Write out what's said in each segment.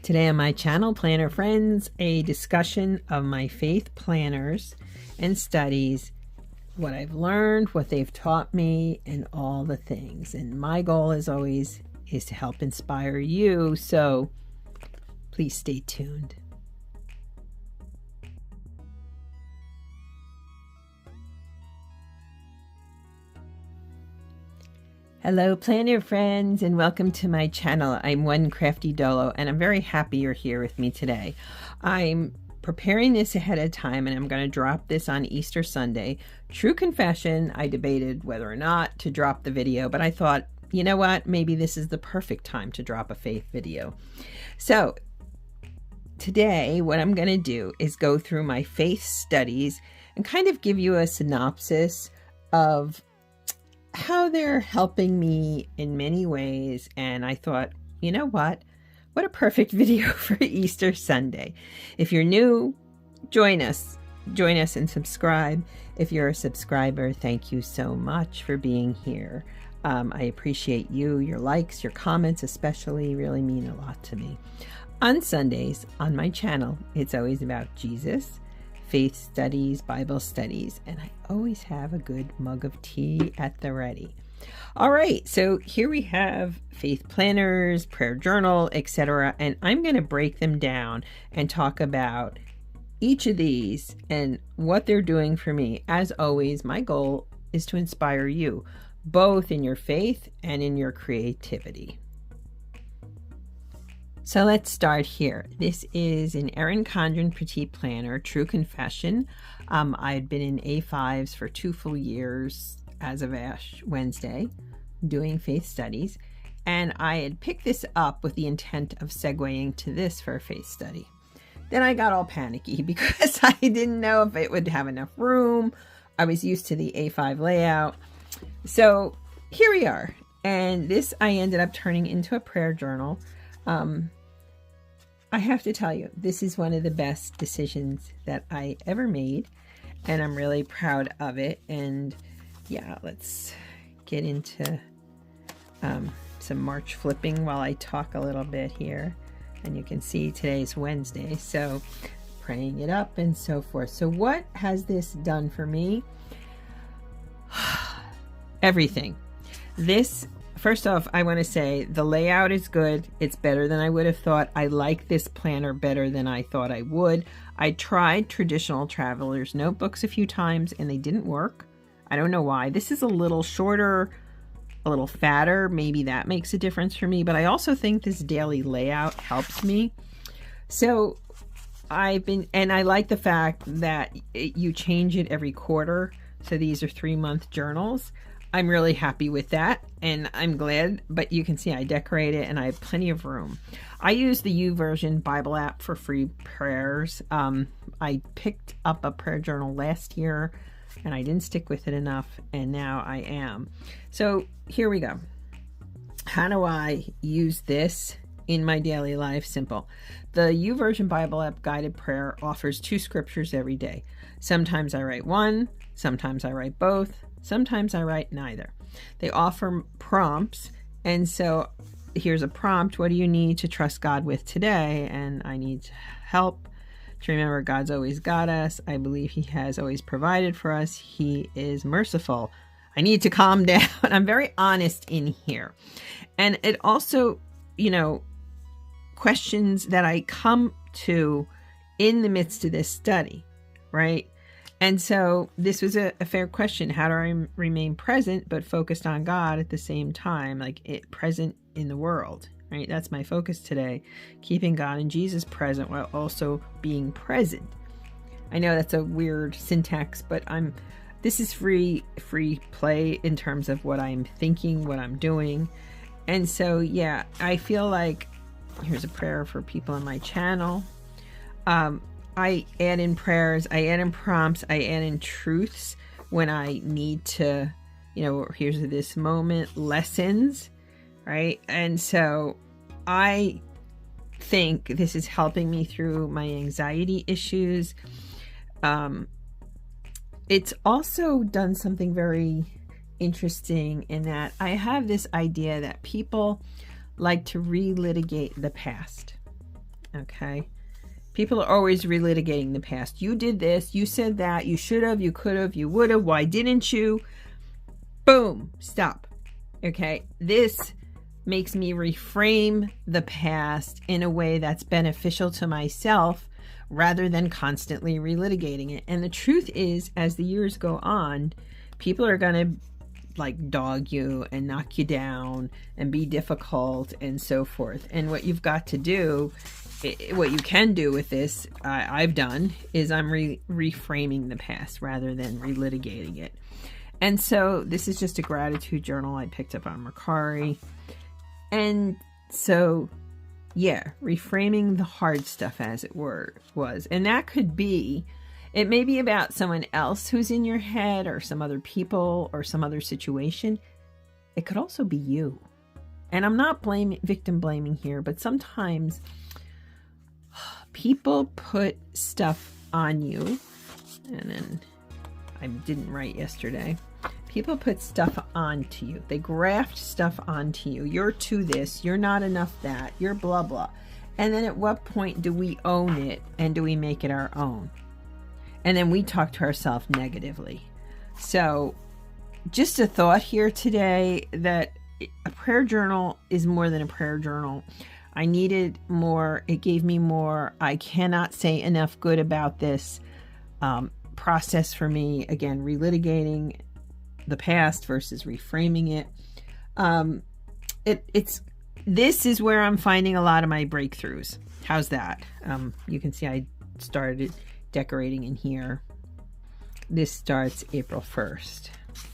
Today on my channel, Planner Friends, a discussion of my faith planners and studies, what I've learned, what they've taught me, and all the things. And my goal, as always, is to help inspire you, so please stay tuned. Hello, Planner Friends, and welcome to my channel. I'm One Crafty Dolo, and I'm very happy you're here with me today. I'm preparing this ahead of time, and I'm going to drop this on Easter Sunday. True confession, I debated whether or not to drop the video, but I thought, you know what, maybe this is the perfect time to drop a faith video. So today, what I'm going to do is go through my faith studies and kind of give you a synopsis of how they're helping me in many ways. And I thought, you know what a perfect video for Easter Sunday. If you're new, join us and subscribe. If you're a subscriber, thank you so much for being here. I appreciate you. Your likes, your comments especially really mean a lot to me. On Sundays on my channel, it's always about Jesus, faith studies, Bible studies, and I always have a good mug of tea at the ready. All right, so here we have faith planners, prayer journal, etc., and I'm going to break them down and talk about each of these and what they're doing for me. As always, my goal is to inspire you, both in your faith and in your creativity. So let's start here. This is an Erin Condren Petite Planner, True Confession. I had been in A5s for 2 full years as of Ash Wednesday, doing faith studies, and I had picked this up with the intent of segueing to this for a faith study. Then I got all panicky because I didn't know if it would have enough room. I was used to the A5 layout. So here we are, and this I ended up turning into a prayer journal. I have to tell you, this is one of the best decisions that I ever made, and I'm really proud of it. And yeah, let's get into some March flipping while I talk a little bit here. And you can see today's Wednesday, so praying it up and so forth. So what has this done for me? Everything. This, first off, I want to say the layout is good. It's better than I would have thought. I like this planner better than I thought I would. I tried traditional traveler's notebooks a few times and they didn't work. I don't know why. This is a little shorter, a little fatter. Maybe that makes a difference for me, but I also think this daily layout helps me. So I like the fact that you change it every quarter. So these are 3-month journals. I'm really happy with that, and I'm glad, but you can see I decorate it and I have plenty of room. I use the YouVersion Bible app for free prayers. I picked up a prayer journal last year and I didn't stick with it enough, and now I am. So here we go. How do I use this in my daily life? Simple. The YouVersion Bible app guided prayer offers 2 scriptures every day. Sometimes I write one, sometimes I write both, sometimes I write neither. They offer prompts, and so here's a prompt. What do you need to trust God with today? And I need help to remember God's always got us. I believe He has always provided for us. He is merciful. I need to calm down. I'm very honest in here. And it also, questions that I come to in the midst of this study, right? And so this was a fair question. How do I remain present but focused on God at the same time, present in the world, right? That's my focus today, keeping God and Jesus present while also being present. I know that's a weird syntax, but this is free play in terms of what I'm thinking, what I'm doing. And so, yeah, I feel like here's a prayer for people on my channel. I add in prayers, I add in prompts, I add in truths when I need to, here's this moment, lessons, right? And so I think this is helping me through my anxiety issues. It's also done something very interesting in that I have this idea that people like to relitigate the past. Okay. People are always relitigating the past. You did this, you said that, you should have, you could have, you would have, why didn't you? Boom, stop. Okay, this makes me reframe the past in a way that's beneficial to myself rather than constantly relitigating it. And the truth is, as the years go on, people are going to like dog you and knock you down and be difficult and so forth. And what you've got to do, what you can do with this, I've done, is I'm reframing the past rather than relitigating it. And so this is just a gratitude journal I picked up on Mercari. And so, yeah, reframing the hard stuff, as it was. And that could be, it may be about someone else who's in your head or some other people or some other situation. It could also be you. And I'm not victim blaming here, but sometimes people put stuff on you. And then I didn't write yesterday. People put stuff onto you. They graft stuff onto you. You're to this. You're not enough that. You're blah, blah. And then at what point do we own it and do we make it our own? And then we talk to ourselves negatively. So just a thought here today that a prayer journal is more than a prayer journal. I needed more. It gave me more. I cannot say enough good about this process for me. Again, relitigating the past versus reframing it. This is where I'm finding a lot of my breakthroughs. How's that? You can see I started decorating in here. This starts April 1st,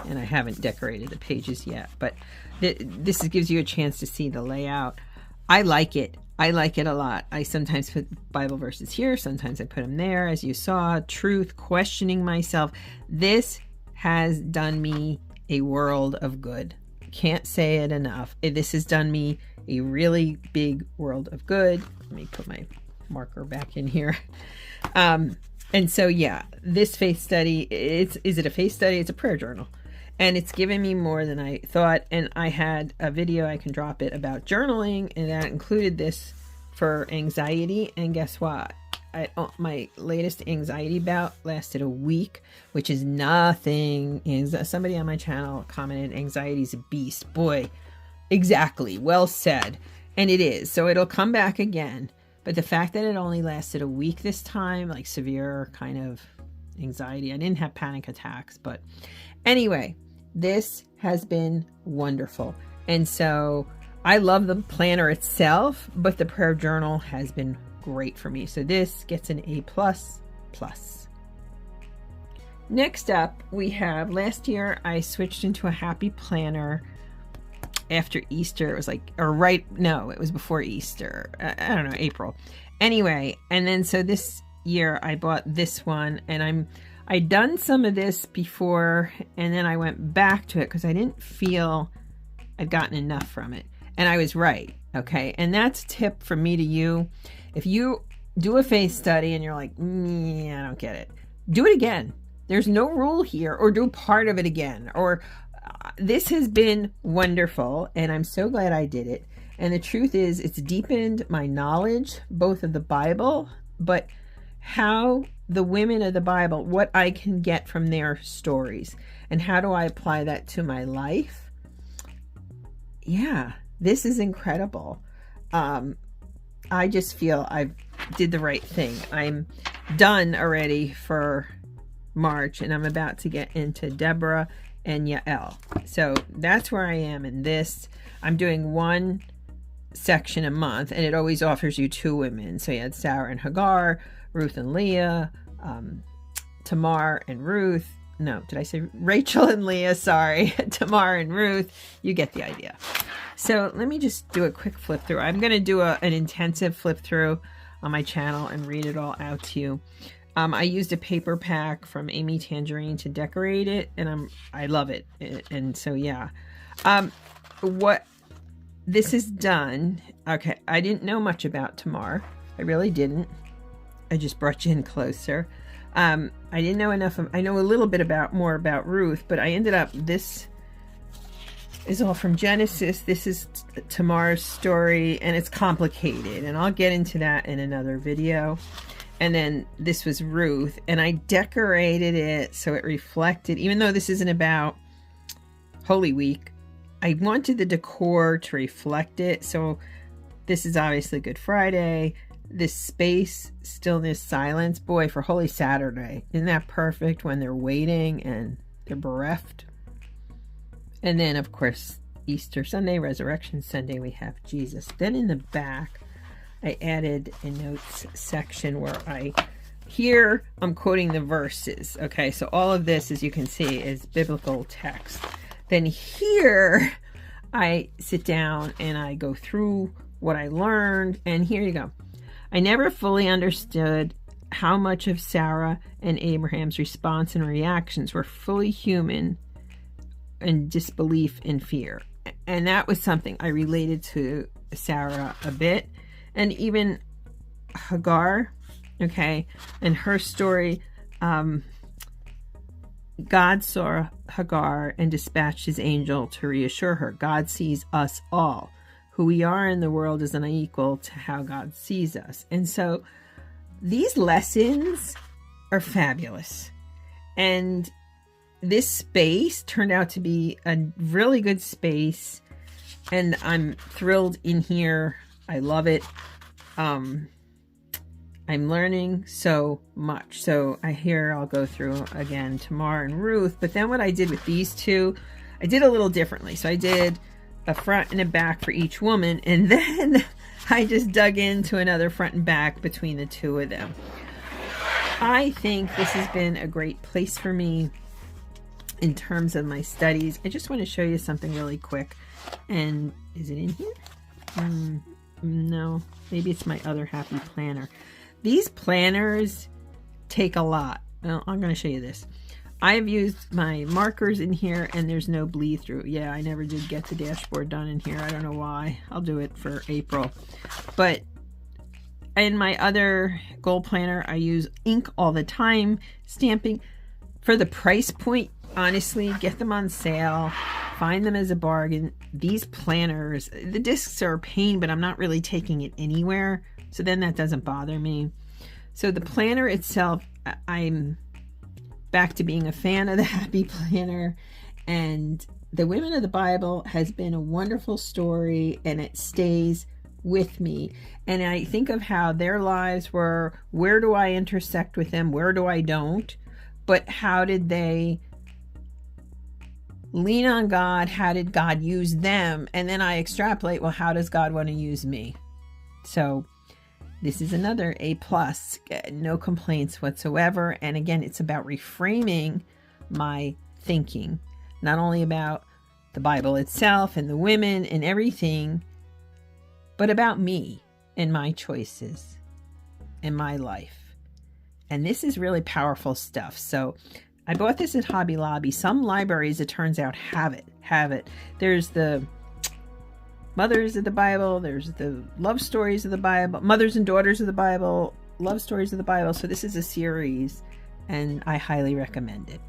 and I haven't decorated the pages yet, but this gives you a chance to see the layout. I like it. I like it a lot. I sometimes put Bible verses here, sometimes I put them there, as you saw. Truth, questioning myself. This has done me a world of good. Can't say it enough. This has done me a really big world of good. Let me put my marker back in here. And so, yeah, this faith study, is it a faith study? It's a prayer journal. And it's given me more than I thought. And I had a video, I can drop it, about journaling, and that included this for anxiety. And guess what? My latest anxiety bout lasted a week, which is nothing. Somebody on my channel commented, anxiety's a beast. Boy, exactly. Well said. And it is. So it'll come back again. But the fact that it only lasted a week this time, like severe kind of anxiety. I didn't have panic attacks, but anyway, this has been wonderful. And so I love the planner itself, but the prayer journal has been great for me. So this gets an A++. Next up, we have, last year I switched into a happy planner after Easter. It was like, it was before Easter. I don't know, April. Anyway, and then so this year I bought this one, and I'd done some of this before, and then I went back to it because I didn't feel I'd gotten enough from it. And I was right, okay? And that's a tip from me to you. If you do a faith study and you're like, I don't get it, do it again. There's no rule here, or do part of it again. Or this has been wonderful, and I'm so glad I did it. And the truth is, it's deepened my knowledge, both of the Bible, but how the women of the Bible, what I can get from their stories, and how do I apply that to my life. Yeah, this is incredible. I just feel I did the right thing. I'm done already for March, and I'm about to get into Deborah and Yael. So that's where I am in this. I'm doing one section a month, and it always offers you 2 women. So you had Sarah and Hagar, Ruth and Leah, Tamar and Ruth. No, did I say Rachel and Leah? Sorry, Tamar and Ruth. You get the idea. So let me just do a quick flip through. I'm going to do an intensive flip through on my channel and read it all out to you. I used a paper pack from Amy Tangerine to decorate it, and I love it. And so, yeah. What this is done, okay, I didn't know much about Tamar. I really didn't. I just brought you in closer. I didn't know enough. I know a little bit more about Ruth, but I ended up, this is all from Genesis. This is Tamar's story, and it's complicated, and I'll get into that in another video. And then this was Ruth, and I decorated it so it reflected, even though this isn't about Holy Week, I wanted the decor to reflect it. So this is obviously Good Friday. This space, stillness, silence, boy, for Holy Saturday. Isn't that perfect when they're waiting and they're bereft? And then, of course, Easter Sunday, Resurrection Sunday, we have Jesus. Then in the back, I added a notes section where here I'm quoting the verses. Okay, so all of this, as you can see, is biblical text. Then here, I sit down and I go through what I learned. And here you go. I never fully understood how much of Sarah and Abraham's response and reactions were fully human and disbelief and fear. And that was something I related to Sarah a bit. And even Hagar, okay, and her story, God saw Hagar and dispatched his angel to reassure her. God sees us all. Who we are in the world is unequal to how God sees us. And so these lessons are fabulous. And this space turned out to be a really good space. And I'm thrilled in here. I love it. I'm learning so much. So I'll go through again Tamar and Ruth. But then what I did with these two, I did a little differently. So I did a front and a back for each woman, and then I just dug into another front and back between the two of them. I think this has been a great place for me in terms of my studies. I just want to show you something really quick. And is it in here? No, maybe it's my other happy planner. These planners take a lot. Well, I'm going to show you this. I've used my markers in here, and there's no bleed through. Yeah, I never did get the dashboard done in here. I don't know why. I'll do it for April. But in my other goal planner, I use ink all the time, stamping. For the price point, honestly, get them on sale. Find them as a bargain. These planners, the discs are a pain, but I'm not really taking it anywhere. So then that doesn't bother me. So the planner itself, I'm back to being a fan of the Happy Planner, and the Women of the Bible has been a wonderful story, and it stays with me. And I think of how their lives were, where do I intersect with them, where do I don't, but how did they lean on God, how did God use them, and then I extrapolate, well, how does God want to use me? So this is another A+, no complaints whatsoever. And again, it's about reframing my thinking, not only about the Bible itself and the women and everything, but about me and my choices and my life. And this is really powerful stuff. So I bought this at Hobby Lobby. Some libraries, it turns out, have it. There's the Mothers of the Bible, there's the Love Stories of the Bible, Mothers and Daughters of the Bible, Love Stories of the Bible. So this is a series, and I highly recommend it.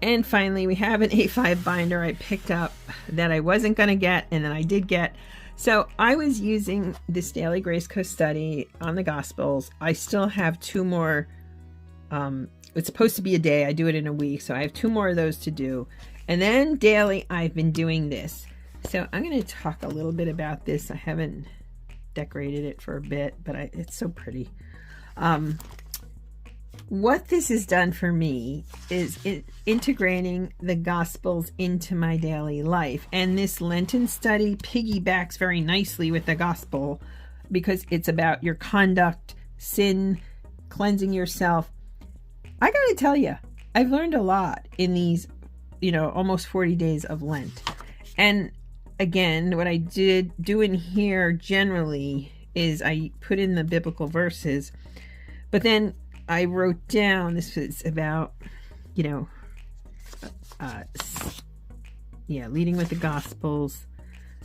And finally, we have an A5 binder I picked up that I wasn't going to get, and then I did get. So I was using this Daily Grace Co-Study on the Gospels. I still have 2 more. It's supposed to be a day. I do it in a week, so I have 2 more of those to do. And then daily, I've been doing this. So I'm going to talk a little bit about this. I haven't decorated it for a bit, but it's so pretty. What this has done for me is integrating the Gospels into my daily life. And this Lenten study piggybacks very nicely with the Gospel because it's about your conduct, sin, cleansing yourself. I got to tell you, I've learned a lot in these, almost 40 days of Lent. And again, what I do in here generally is I put in the biblical verses, but then I wrote down, this was about, leading with the Gospels.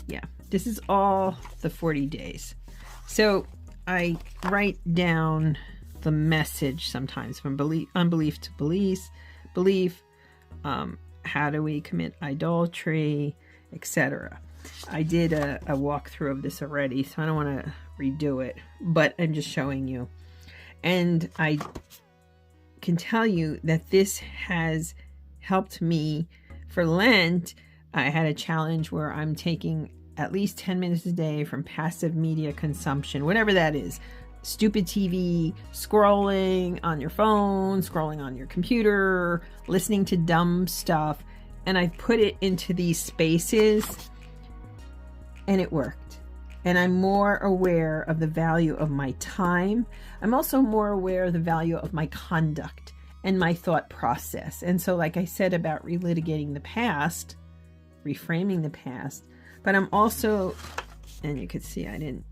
Yeah, this is all the 40 days. So I write down the message sometimes from unbelief to belief, how do we commit idolatry, etc. I did a walkthrough of this already, so I don't want to redo it, but I'm just showing you. And I can tell you that this has helped me for Lent. I had a challenge where I'm taking at least 10 minutes a day from passive media consumption, whatever that is. Stupid TV, scrolling on your phone, scrolling on your computer, listening to dumb stuff. And I've put it into these spaces, and it worked. And I'm more aware of the value of my time. I'm also more aware of the value of my conduct and my thought process. And so, like I said about relitigating the past, reframing the past, but I'm also, and you can see I didn't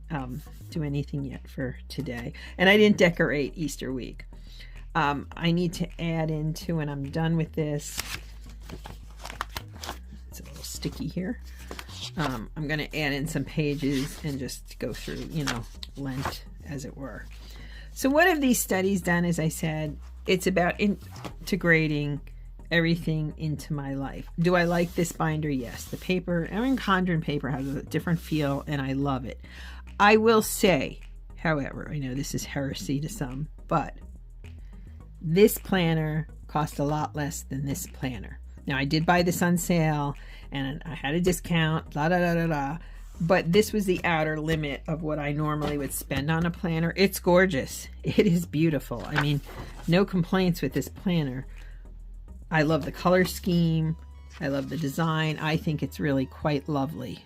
do anything yet for today, and I didn't decorate Easter week. I need to add into, when I'm done with this, it's a little sticky here. I'm going to add in some pages and just go through, Lent, as it were. So what have these studies done? As I said, it's about integrating everything into my life. Do I like this binder? Yes. The paper, Erin Condren paper, has a different feel, and I love it. I will say, however, I know this is heresy to some, but this planner cost a lot less than this planner. Now, I did buy this on sale, and I had a discount, but this was the outer limit of what I normally would spend on a planner. It's gorgeous. It is beautiful. I mean, no complaints with this planner. I love the color scheme. I love the design. I think it's really quite lovely.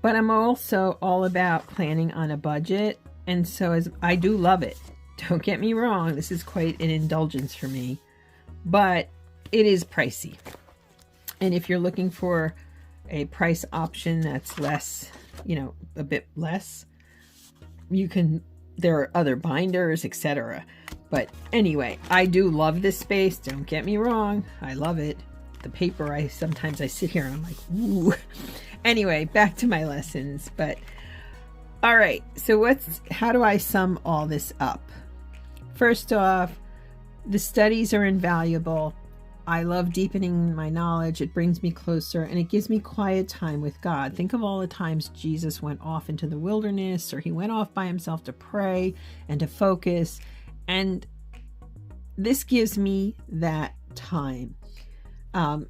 But I'm also all about planning on a budget, and so I do love it. Don't get me wrong, this is quite an indulgence for me, but it is pricey. And if you're looking for a price option that's less, a bit less, there are other binders, etc. But anyway, I do love this space. Don't get me wrong. I love it. The paper, sometimes I sit here and I'm like, ooh. Anyway, back to my lessons. But all right, so how do I sum all this up? First off, the studies are invaluable. I love deepening my knowledge. It brings me closer, and it gives me quiet time with God. Think of all the times Jesus went off into the wilderness, or he went off by himself to pray and to focus. And this gives me that time.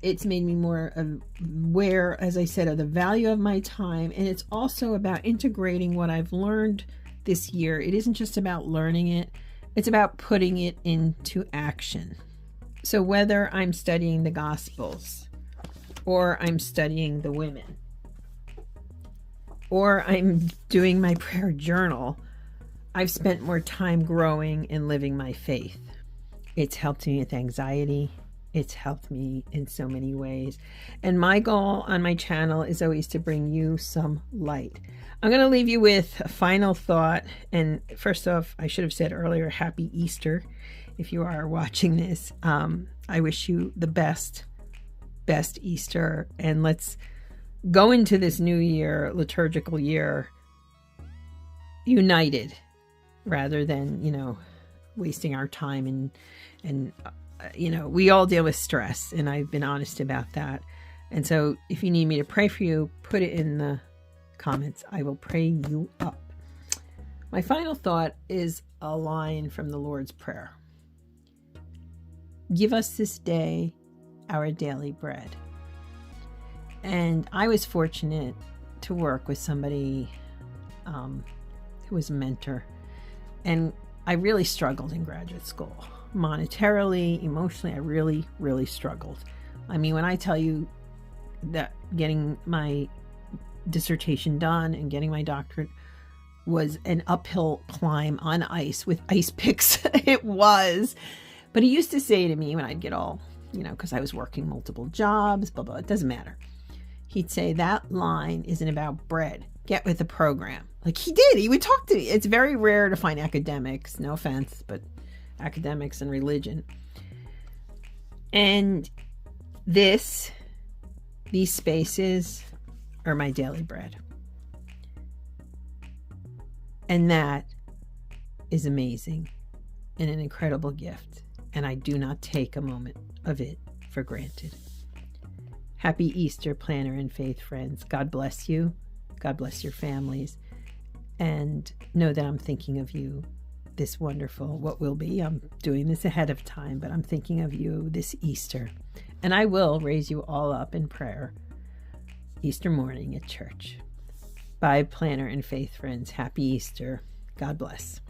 It's made me more aware, as I said, of the value of my time. And it's also about integrating what I've learned this year. It isn't just about learning it. It's about putting it into action. So whether I'm studying the Gospels, or I'm studying the women, or I'm doing my prayer journal, I've spent more time growing and living my faith. It's helped me with anxiety. It's helped me in so many ways. And my goal on my channel is always to bring you some light. I'm going to leave you with a final thought. And first off, I should have said earlier, Happy Easter. If you are watching this, I wish you the best Easter. And let's go into this new year, liturgical year, united, rather than, wasting our time. And we all deal with stress, and I've been honest about that. And so if you need me to pray for you, put it in the comments. I will pray you up. My final thought is a line from the Lord's Prayer. Give us this day our daily bread. And I was fortunate to work with somebody who was a mentor. And I really struggled in graduate school. Monetarily, emotionally, I really, really struggled. I mean, when I tell you that getting my dissertation done and getting my doctorate was an uphill climb on ice with ice picks, it was. But he used to say to me when I'd get all, because I was working multiple jobs, blah, blah, it doesn't matter. He'd say, that line isn't about bread. Get with the program. Like he did. He would talk to me. It's very rare to find academics, no offense, but academics and religion. And these spaces are my daily bread. And that is amazing and an incredible gift. And I do not take a moment of it for granted. Happy Easter, Planner and Faith friends. God bless you. God bless your families. And know that I'm thinking of you this wonderful, what will be. I'm doing this ahead of time, but I'm thinking of you this Easter. And I will raise you all up in prayer Easter morning at church. Bye, Planner and Faith friends. Happy Easter. God bless.